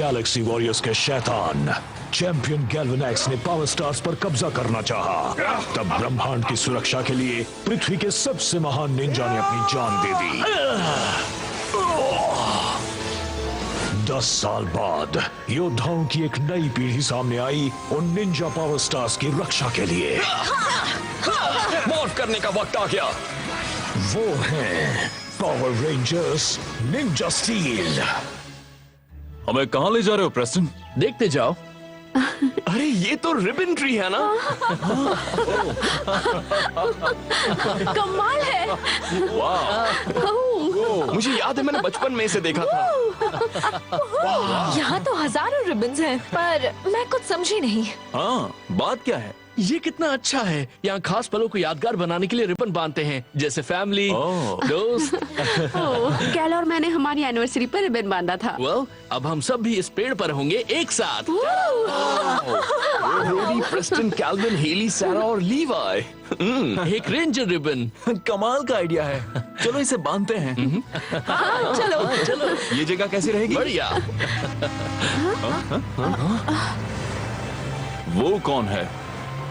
Galaxy warriors के शैतान champion गैल्वेनैक्स ने पावर स्टार्स पर कब्जा करना चाहा। तब ब्रह्मांड की सुरक्षा के लिए पृथ्वी के सबसे महान निंजा ने अपनी जान दे दी। 10 साल बाद योद्धाओं की एक नई पीढ़ी सामने आई उन निंजा पावर स्टार्स की रक्षा के लिए। मॉर्फ करने का वक्त आ गया। वो हैं पावर रेंजर्स निंजा स्टील। हमें कहाँ ले जा रहे हो प्रेस्टन? देखते जाओ। अरे ये तो रिबन ट्री है ना? कमाल है। वाह, मुझे याद है मैंने बचपन में इसे देखा था। यहाँ तो हजारों रिबन्स हैं, पर मैं कुछ समझी नहीं। हाँ, बात क्या है? ये कितना अच्छा है। यहाँ खास पलों को यादगार बनाने के लिए रिबन बांधते हैं, जैसे फैमिली, दोस्त। कैल और मैंने हमारी एनिवर्सरी पर रिबन बांधा था। वेल, अब हम सब भी इस पेड़ पर होंगे एक साथ। रोडी, प्रेस्टन, कैल्विन, हेली, सारा और लीवाई। एक रेंजर रिबन। कमाल का आइडिया है। चलो इसे बांधते हैं। चलो। ये जगह कैसी रहेगी? बढ़िया। वो कौन है?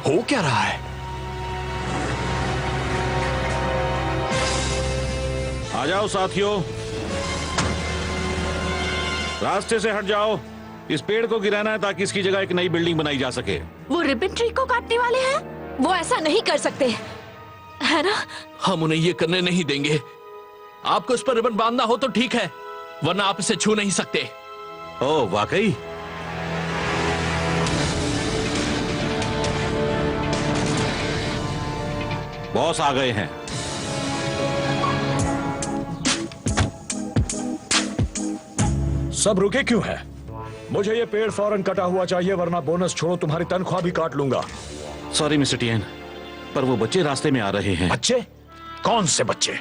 हो क्या रहा है? आ जाओ साथियों, रास्ते से हट जाओ। इस पेड़ को गिराना है ताकि इसकी जगह एक नई बिल्डिंग बनाई जा सके। वो रिबन ट्री को काटने वाले हैं? वो ऐसा नहीं कर सकते, है ना? हम उन्हें ये करने नहीं देंगे। आपको इस पर रिबन बांधना हो तो ठीक है, वरना आप इसे छू नहीं सकते। ओह वाकई? बॉस आ गए हैं। सब रुके क्यों हैं? मुझे ये पेड़ फौरन कटा हुआ चाहिए, वरना बोनस छोड़ो तुम्हारी तनख्वाह भी काट लूंगा। सॉरी मिस्टर टियन, पर वो बच्चे रास्ते में आ रहे हैं। बच्चे? कौन से बच्चे?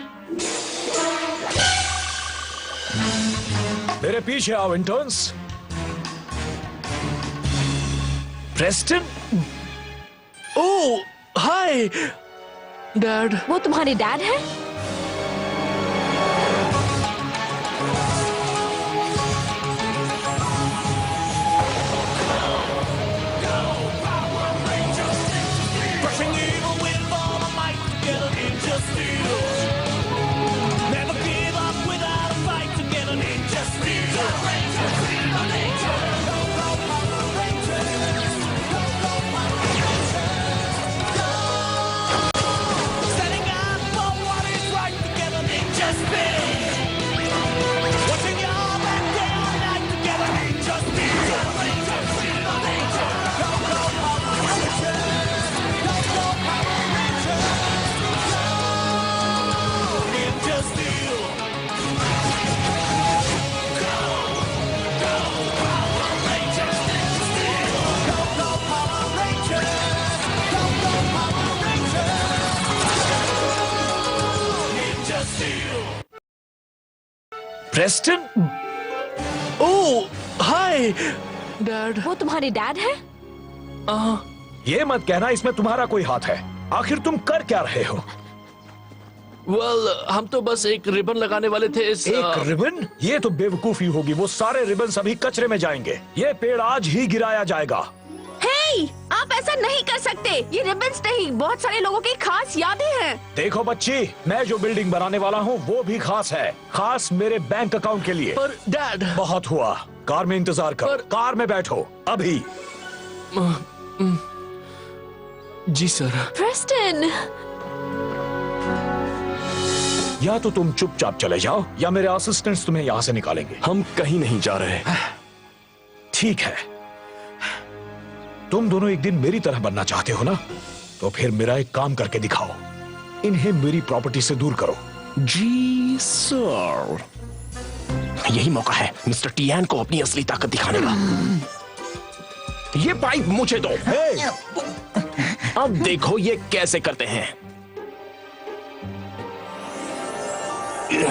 मेरे पीछे आओ इंटर्न्स। प्रेस्टन? ओह, हाय डैड। वो तुम्हारे डैड हैं? प्रेस्टन? ओह, हाय डैड। वो तुम्हारे डैड हैं? ये मत कहना इसमें तुम्हारा कोई हाथ है। आखिर तुम कर क्या रहे हो? वेल, हम तो बस एक रिबन लगाने वाले थे इस एक रिबन? ये तो बेवकूफी होगी। वो सारे रिबन अभी कचरे में जाएंगे। ये पेड़ आज ही गिराया जाएगा। हे, आप ऐसा नहीं कर सकते। ये रिबन्स नहीं, बहुत सारे लोगों की खास यादें हैं। देखो बच्ची, मैं जो बिल्डिंग बनाने वाला हूँ वो भी खास है। खास मेरे बैंक अकाउंट के लिए। पर डैड। बहुत हुआ। कार में इंतजार करो। कार में बैठो अभी। जी सर। प्रेस्टन, या तो तुम चुपचाप चले जाओ या मेरे असिस्टेंट्स तुम्हें यहाँ से निकालेंगे। हम कहीं नहीं जा रहे। ठीक है, तुम दोनों एक दिन मेरी तरह बनना चाहते हो ना, तो फिर मेरा एक काम करके दिखाओ। इन्हें मेरी प्रॉपर्टी से दूर करो। जी सर। यही मौका है मिस्टर टियान को अपनी असली ताकत दिखाने का। ये पाइप मुझे दो। अब देखो ये कैसे करते हैं। क्या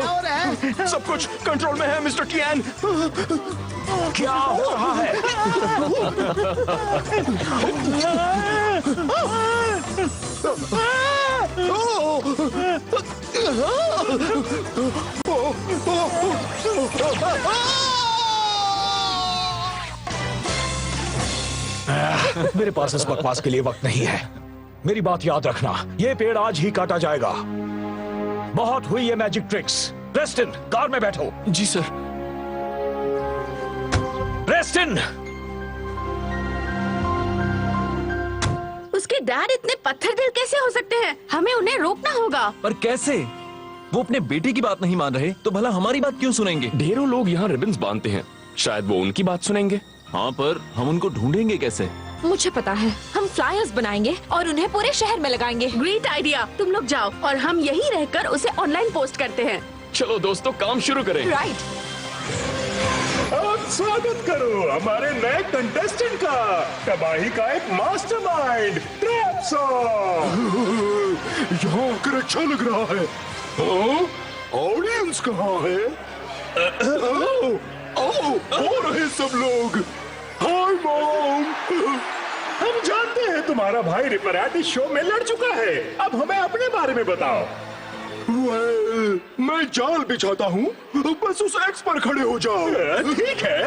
हो रहा है? सब कुछ कंट्रोल में है मिस्टर टियान। क्या हो रहा है? मेरे पास इस बकवास के लिए वक्त नहीं है। मेरी बात याद रखना, ये पेड़ आज ही काटा जाएगा। बहुत हुई ये मैजिक ट्रिक्स। रेस्टिन, कार में बैठो। जी सर। रेस्टिन! उसके डैड इतने पत्थर दिल कैसे हो सकते हैं? हमें उन्हें रोकना होगा। पर कैसे? वो अपने बेटे की बात नहीं मान रहे तो भला हमारी बात क्यों सुनेंगे? ढेरों लोग यहाँ रिबन्स बांधते हैं, शायद वो उनकी बात सुनेंगे। हाँ, पर हम उनको ढूंढेंगे कैसे? मुझे पता है, हम फ्लायर्स बनाएंगे और उन्हें पूरे शहर में लगाएंगे। Great idea. तुम लोग जाओ और हम यहीं रहकर उसे ऑनलाइन पोस्ट करते हैं। चलो दोस्तों, काम शुरू करें। राइट। स्वागत करो हमारे नए कंटेस्टेंट का, तबाही का एक मास्टरमाइंड, ट्रैप्सो। यहाँ आकर अच्छा लग रहा है। ऑडियंस कहाँ है? हो रहे सब लोग। हाय मॉम, हम जानते हैं तुम्हारा भाई रिपराटी शो में लड़ चुका है। अब हमें अपने बारे में बताओ। मैं जाल बिछाता हूँ, बस उस एक्स पर खड़े हो जाओ। ठीक है,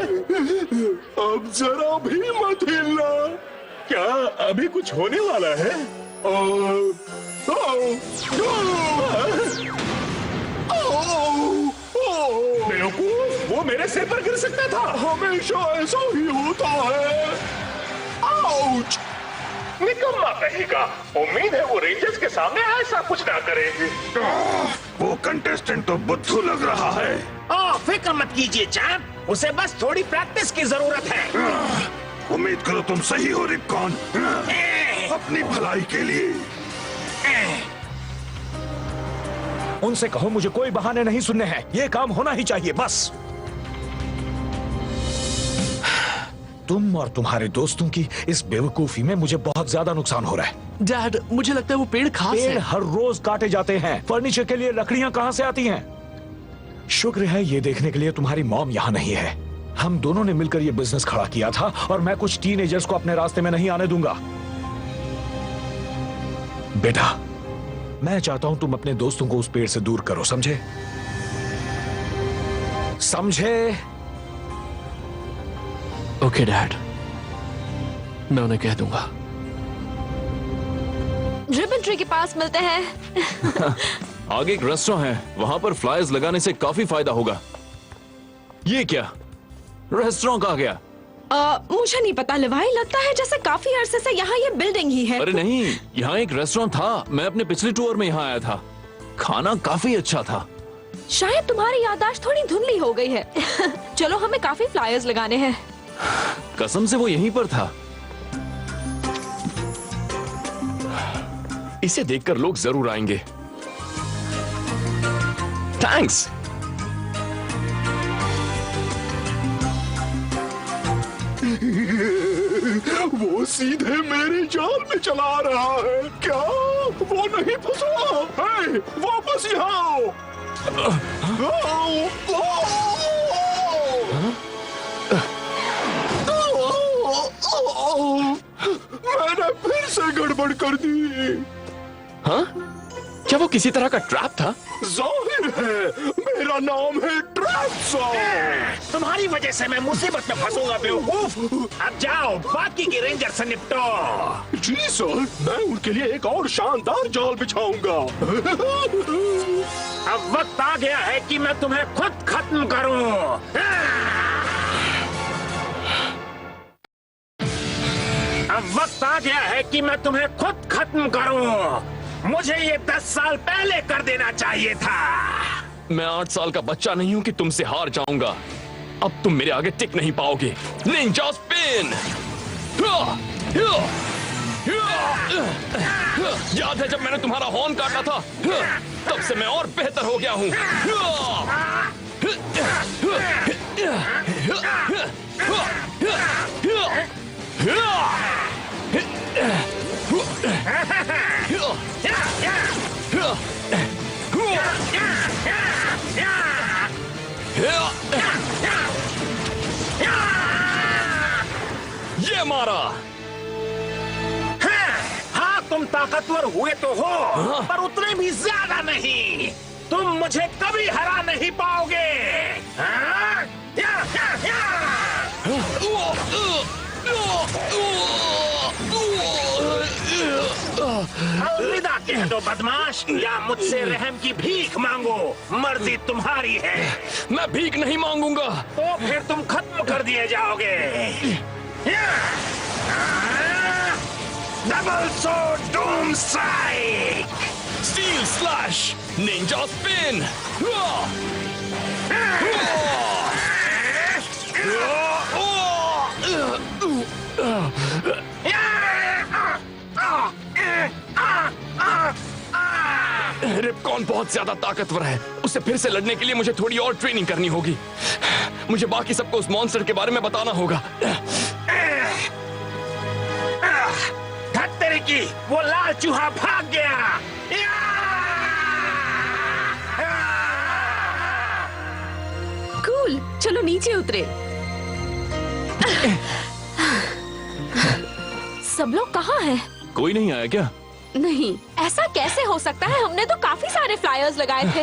अब जरा भी मत हिलना। क्या अभी कुछ होने वाला है? बेवकूफ, वो मेरे सिर पर गिर सकता था। हमेशा ऐसा ही होता है। आउच! निकम्मा कहेगा। उम्मीद है वो रेंजर्स के सामने ऐसा कुछ ना करे। वो कंटेस्टेंट तो बुद्धू लग रहा है। फिक्र मत कीजिए चैंप, उसे बस थोड़ी प्रैक्टिस की जरूरत है। उम्मीद करो तुम सही हो रिपकॉन, अपनी भलाई के लिए। उनसे कहो मुझे कोई बहाने नहीं सुनने हैं, ये काम होना ही चाहिए बस। तुम और तुम्हारे दोस्तों की इस बेवकूफी में मुझे बहुत ज्यादा नुकसान हो रहा है। डैड, मुझे लगता है वो पेड़ खास पेड़ है। हर रोज काटे जाते हैं। फर्नीचर के लिए लकड़ियां कहां से आती हैं? शुक्र है ये देखने के लिए तुम्हारी मॉम यहाँ नहीं है। हम दोनों ने मिलकर ये बिजनेस खड़ा किया था और मैं कुछ टीनेजर्स को अपने रास्ते में नहीं आने दूंगा। बेटा, मैं चाहता हूं तुम अपने दोस्तों को उस पेड़ से दूर करो, समझे? समझे? ओके डैड, मैं उन्हें कह दूंगा। रिबन ट्री के पास मिलते हैं। आगे एक रेस्टोरेंट है, वहाँ पर फ्लायर्स लगाने से काफी फायदा होगा। ये क्या? रेस्टोरेंट कहाँ गया? मुझे नहीं पता लिवाई, लगता है जैसे काफी अरसे से यहाँ ये बिल्डिंग ही है। अरे नहीं, यहाँ एक रेस्टोरेंट था। मैं अपने पिछले टूर में यहाँ आया था। खाना काफी अच्छा था। शायद तुम्हारी याददाश्त थोड़ी धुंधली हो गई है। चलो, हमें काफी फ्लायर्स लगाने हैं। कसम से वो यहीं पर था। इसे देखकर लोग जरूर आएंगे। थैंक्स। वो सीधे मेरे जाल में चला रहा है। क्या वो नहीं फंसा? है, वापस यहाँ आओ। मैंने फिर से गड़बड़ कर दी। हाँ? क्या वो किसी तरह का ट्रैप था? जाहिर है, मेरा नाम है ट्रैप्सो। तुम्हारी वजह से मैं मुसीबत में फंसूंगा बेवकूफ। अब जाओ, बाकी के रेंजर से निपटो। जी सर, मैं उनके लिए एक और शानदार जाल बिछाऊंगा। अब वक्त आ गया है कि मैं तुम्हें खुद खत्म करूं। अब वक्त आ गया है कि मैं तुम्हें खुद खत्म करूं। मुझे ये 10 साल पहले कर देना चाहिए था। मैं 8 साल का बच्चा नहीं हूं कि तुमसे हार जाऊंगा। अब तुम मेरे आगे टिक नहीं पाओगे। Ninja spin. याद है जब मैंने तुम्हारा हॉर्न काटा था? तब से मैं और बेहतर हो गया हूं। ये मारा। हाँ, तुम ताकतवर हुए तो हो, पर उतने भी ज्यादा नहीं। तुम मुझे कभी हरा नहीं पाओगे। हाँ? या, या, या। अलविदा कह दो बदमाश, या मुझसे रहम की भीख मांगो। मर्जी तुम्हारी है। मैं भीख नहीं मांगूंगा। तो फिर तुम खत्म कर दिए जाओगे। Double sword doom strike, steel slash, ninja spin. Ripcon बहुत ज्यादा ताकतवर है। उससे फिर से लड़ने के लिए मुझे थोड़ी और ट्रेनिंग करनी होगी। मुझे बाकी सबको उस मॉन्स्टर के बारे में बताना होगा। धत्तेरी की, वो लाल चूहा भाग गया। कूल, चलो नीचे उतरे। सब लोग कहाँ हैं? कोई नहीं आया क्या? नहीं, ऐसा कैसे हो सकता है? हमने तो काफी सारे फ्लायर्स लगाए थे।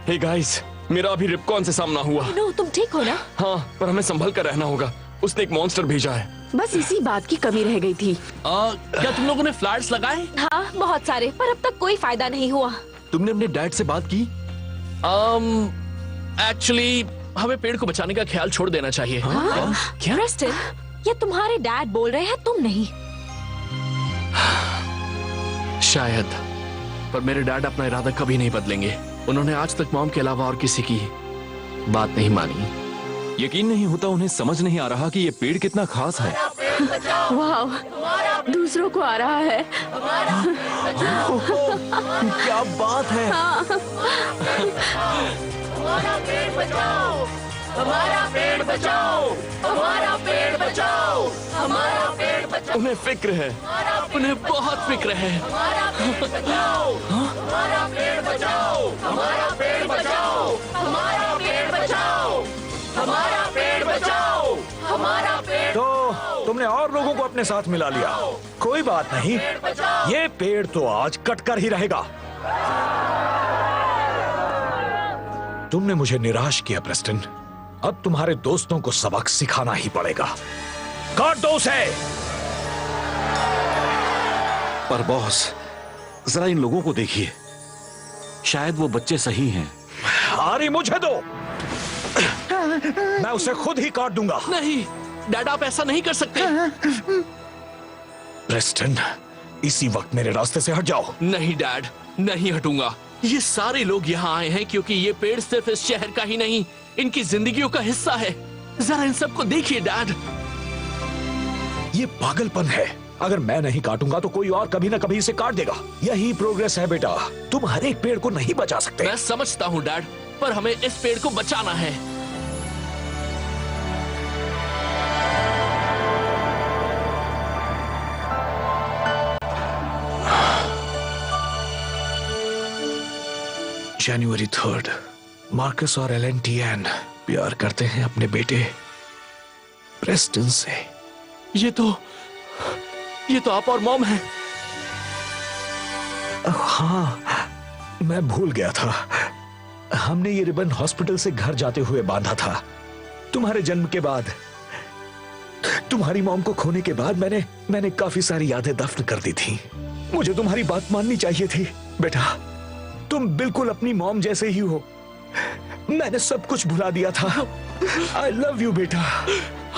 हे गाइस, मेरा अभी रिपकॉन से सामना हुआ। नो, तुम ठीक हो ना? हाँ, पर हमें संभल कर रहना होगा। उसने एक मॉन्स्टर भेजा है। बस इसी बात की कमी रह गई थी। क्या तुम लोगों ने फ्लायर्स लगाए? हाँ, बहुत सारे, पर अब तक कोई फायदा नहीं हुआ। तुमने अपने डैड से बात की? एक्चुअली हमें पेड़ को बचाने का ख्याल छोड़ देना चाहिए। क्या? प्रेस्टन, ये तुम्हारे डैड बोल रहे हैं, तुम नहीं। शायद, पर मेरे डैड अपना इरादा कभी नहीं बदलेंगे। उन्होंने आज तक मॉम के अलावा और किसी की बात नहीं मानी। यकीन नहीं होता, उन्हें समझ नहीं आ रहा कि ये पेड़ कितना खास है। वाह, दूसरों को आ रहा है। क्या बात है। हमारा पेड़ बचाओ, हमारा पेड़ बचाओ, हमारा पेड़ बचाओ, हमारा पेड़ बचाओ। उन्हें फिक्र है। उन्हें बहुत फिक्र है। हमारा पेड़ बचाओ, हमारा पेड़ बचाओ, हमारा पेड़ बचाओ, हमारा पेड़ बचाओ, हमारा पेड़ बचाओ, हमारा पेड़। तो तुमने और लोगों को अपने साथ मिला लिया। कोई बात नहीं, ये पेड़ तो आज कटकर ही रहेगा। तुमने मुझे निराश किया प्रेस्टन। अब तुम्हारे दोस्तों को सबक सिखाना ही पड़ेगा। काट दो उसे। पर बॉस, जरा इन लोगों को देखिए, शायद वो बच्चे सही हैं। आरी, मुझे दो। मैं उसे खुद ही काट दूंगा। नहीं डैड, आप ऐसा नहीं कर सकते। प्रेस्टन, इसी वक्त मेरे रास्ते से हट जाओ। नहीं डैड, नहीं हटूंगा। ये सारे लोग यहाँ आए हैं क्योंकि ये पेड़ सिर्फ इस शहर का ही नहीं, इनकी जिंदगियों का हिस्सा है। जरा इन सबको देखिए डैड। ये पागलपन है। अगर मैं नहीं काटूंगा तो कोई और कभी ना कभी इसे काट देगा। यही प्रोग्रेस है बेटा। तुम हर एक पेड़ को नहीं बचा सकते। मैं समझता हूँ डैड, पर हमें इस पेड़ को बचाना है। जनवरी 3, मार्कस और एलन टियान प्यार करते हैं अपने बेटे प्रेस्टन से। ये तो आप और मॉम हैं। हाँ, मैं भूल गया था। हमने ये रिबन हॉस्पिटल से घर जाते हुए बांधा था। तुम्हारे जन्म के बाद, तुम्हारी मॉम को खोने के बाद मैंने काफी सारी यादें दफन कर दी थी। मुझे तुम्हारी बात माननी चाहिए थी बेटा। तुम बिल्कुल अपनी मॉम जैसे ही हो। मैंने सब कुछ भुला दिया था। आई लव यू बेटा।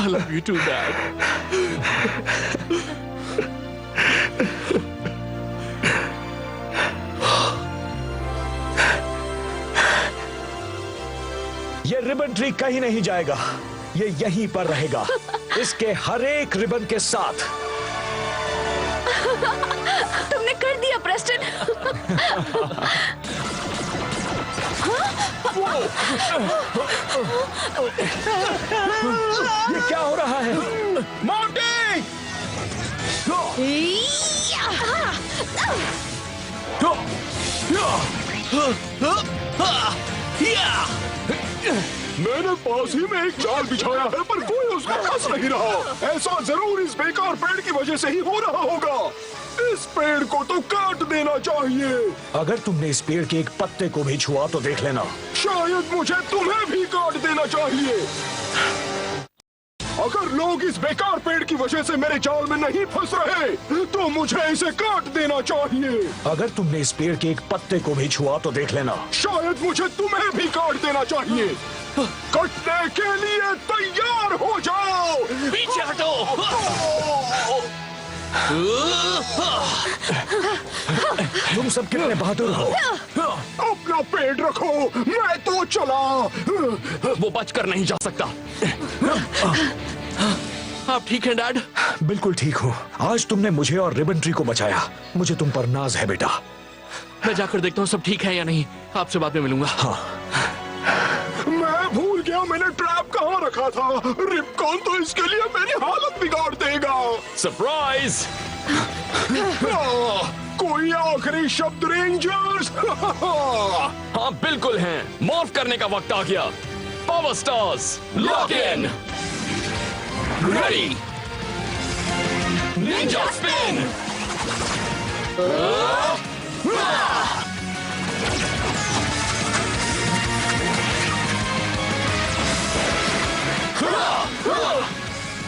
I love you too dad. ये रिबन ट्री कहीं नहीं जाएगा। ये यहीं पर रहेगा, इसके हर एक रिबन के साथ। तुमने कर दिया प्रेस्टन। ये क्या हो रहा है? मोंटी! मैंने पास ही में एक जाल बिछाया है, पर कोई उसमें फंस नहीं रहा। ऐसा जरूर इस बेकार पेड़ की वजह से ही हो रहा होगा। इस पेड़ को तो काट देना चाहिए। अगर तुमने इस पेड़ के एक पत्ते को भी छुआ तो देख लेना। शायद मुझे तुम्हें भी काट देना चाहिए। अगर लोग इस बेकार पेड़ की वजह से मेरे जाल में नहीं फंस रहे तो मुझे इसे काट देना चाहिए। अगर तुमने इस पेड़ के एक पत्ते को भी छुआ तो देख लेना। शायद मुझे तुम्हें भी काट देना चाहिए। कटने के लिए तैयार हो जाओ। पीछे हटो। तुम सब कितने बहादुर हो। अपना पेड़ रखो, मैं तो चला। वो बचकर नहीं जा सकता। आप ठीक हैं डैड? बिल्कुल ठीक हूँ। आज तुमने मुझे और रिबन ट्री को बचाया। मुझे तुम पर नाज है बेटा। मैं जाकर देखता हूँ सब ठीक है या नहीं। आपसे बाद में मिलूंगा। हाँ। मैं भूल गया मैंने ट्रैप कहाँ रखा था। रिपकॉन तो इसके लिए मेरी हालत बिगाड़ देगा। सरप्राइज। कोई आखिरी शब्द रेंजर्स? हाँ बिल्कुल हैं। मॉर्फ करने का वक्त आ गया। Power stars lock in. Ready. Ninja spin.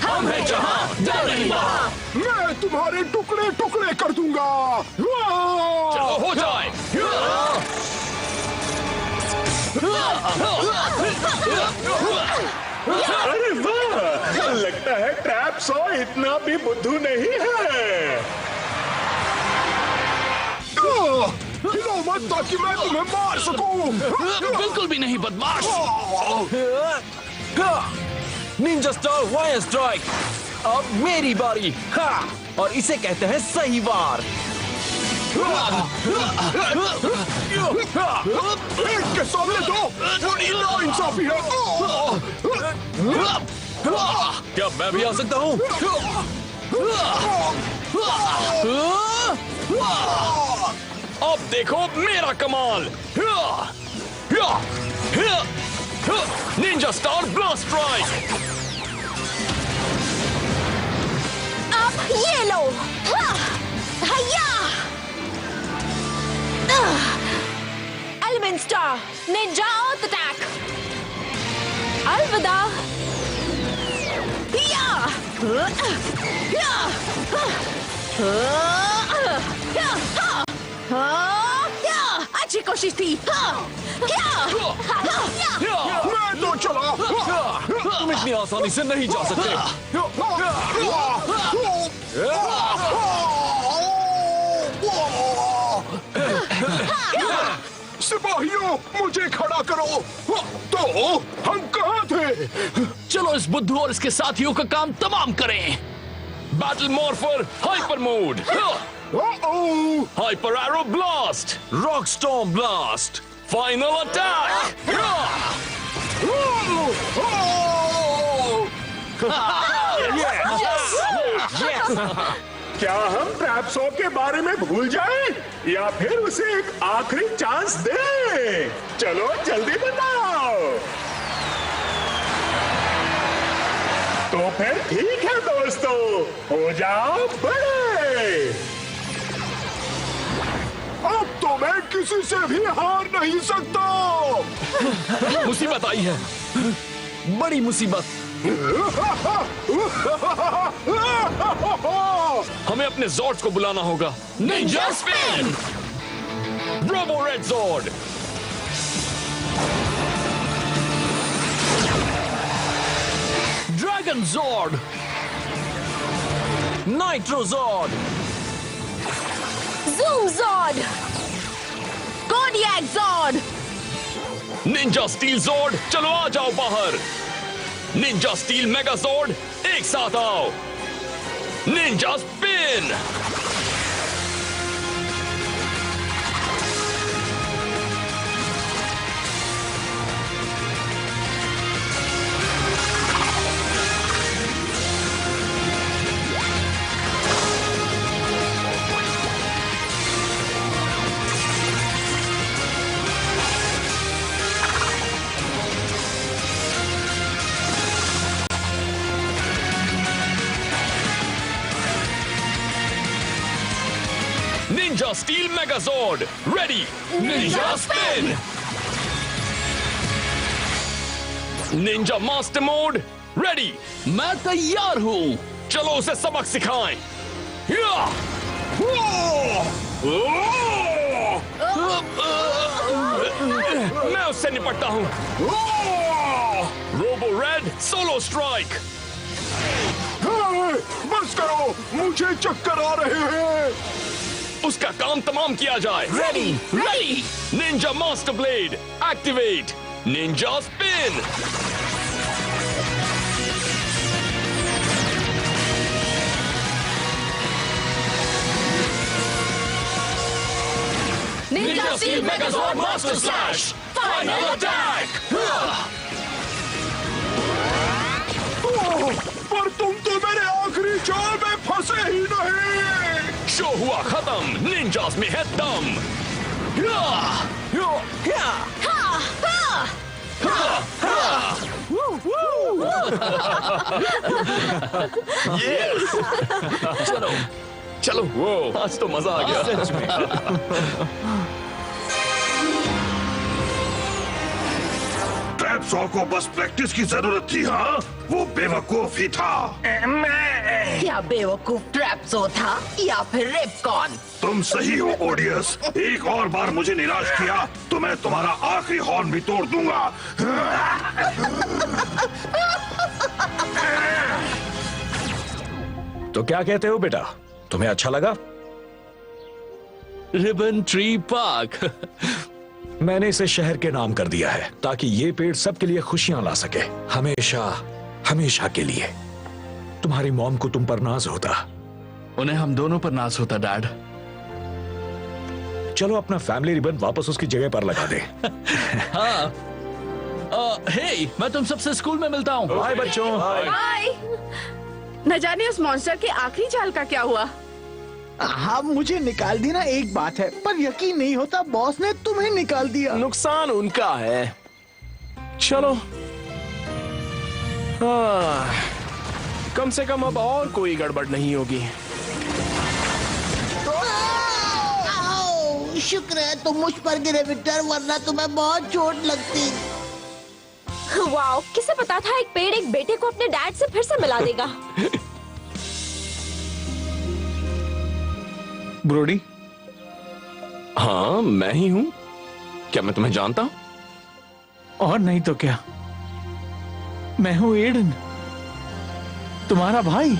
हम हैं जहां, डर नहीं वहां। मैं तुम्हारे टुकड़े टुकड़े कर दूंगा। चलो हो जाए। अरे वाह, लगता है ट्रैप सॉ इतना भी बुद्धू नहीं है। हिलो मत ताकि मैं तुम्हें मार सकूं। बिल्कुल भी नहीं बदमाश। Ninja star wire strike. अब मेरी बारी। हाँ। और इसे कहते हैं सही वार। एक के सामने दो, बड़ी नाइंसाफी है। क्या मैं भी आ सकता हूँ? अब देखो मेरा कमाल। Ninja star blast strike. अब ये लो। हैया। एलिमेंट स्टार निंजा अर्थ अटैक। अलविदा। अच्छी कोशिश थी। मैं तो चला। तुम इतनी आसानी से नहीं जा सकते। सिपाहियों, मुझे खड़ा करो। तो हम कहाँ थे? चलो इस बुद्धू और इसके साथियों का काम तमाम करें। Battle morpher hyper mode. Hyper arrow blast. Rock storm blast. Final attack. क्या हम ट्रैप सॉ के बारे में भूल जाएं या फिर उसे एक आखिरी चांस दें? चलो जल्दी बताओ। तो फिर ठीक है दोस्तों, हो जाओ बड़े। अब तो मैं किसी से भी हार नहीं सकता। मुसीबत आई है, बड़ी मुसीबत। हमें अपने जॉर्ड्स को बुलाना होगा। Ninja spin. Robo red zord. Dragon zord. Nitro zord. Zoom zord. Kodiak zord. Ninja steel zord, चलो आ जाओ बाहर। निंजा स्टील मेगा जॉर्ड, एक साथ आओ। Ninja spin. Ninja steel megazord ready ninja spin ninja master mode ready मैं तैयार हूँ। चलो उसे सबक सिखाएं या! मैं उससे निपटता हूँ रोबो रेड सोलो स्ट्राइक बस करो, मुझे चक्कर आ रहे हैं। उसका काम तमाम किया जाए ready ready. Ninja master blade activate ninja spin ninja steel megazord master slash final attack. पर तुम तो मेरे आखिरी जाल में फंसे ही नहीं। शो हुआ खत्म निंजास में है दम चलो चलो वो आज तो मजा आ गया सच में ट्रैप्सॉ को बस प्रैक्टिस की जरूरत थी। हाँ, वो बेवकूफ ही था। क्या बेवकूफ ट्रैप्सो था या फिर रिपकॉन? तुम सही हो ओडियस। एक और बार मुझे निराश किया तो मैं तुम्हारा आखिरी हॉर्न भी तोड़ दूंगा। तो क्या कहते हो बेटा, तुम्हें अच्छा लगा? Ribbon tree park. मैंने इसे शहर के नाम कर दिया है ताकि ये पेड़ सबके लिए खुशियां ला सके, हमेशा हमेशा के लिए। तुम्हारी मॉम को तुम पर नाज होता। उन्हें हम दोनों पर नाज होता डैड। चलो अपना फैमिली रिबन वापस उसकी जगह पर लगा दे। हाँ हे, मैं तुम सबसे स्कूल में मिलता हूँ। बाय बच्चों। हाय। न जाने उस मॉन्स्टर के आखिरी जाल का क्या हुआ। हाँ, मुझे निकाल देना एक बात है, पर यकीन नहीं होता बॉस ने तुम्हें निकाल दिया। नुकसान उनका है। चलो कम से कम अब और कोई गड़बड़ नहीं होगी। शुक्र है तुम मुझ पर गिरे विक्टर, वरना तुम्हें बहुत चोट लगती। वाओ, किसे पता था एक पेड़ एक बेटे को अपने डैड से फिर से मिला देगा। ब्रोडी, हाँ मैं ही हूँ। क्या मैं तुम्हें जानता हूँ? और नहीं तो क्या, मैं हूँ एडन, तुम्हारा भाई।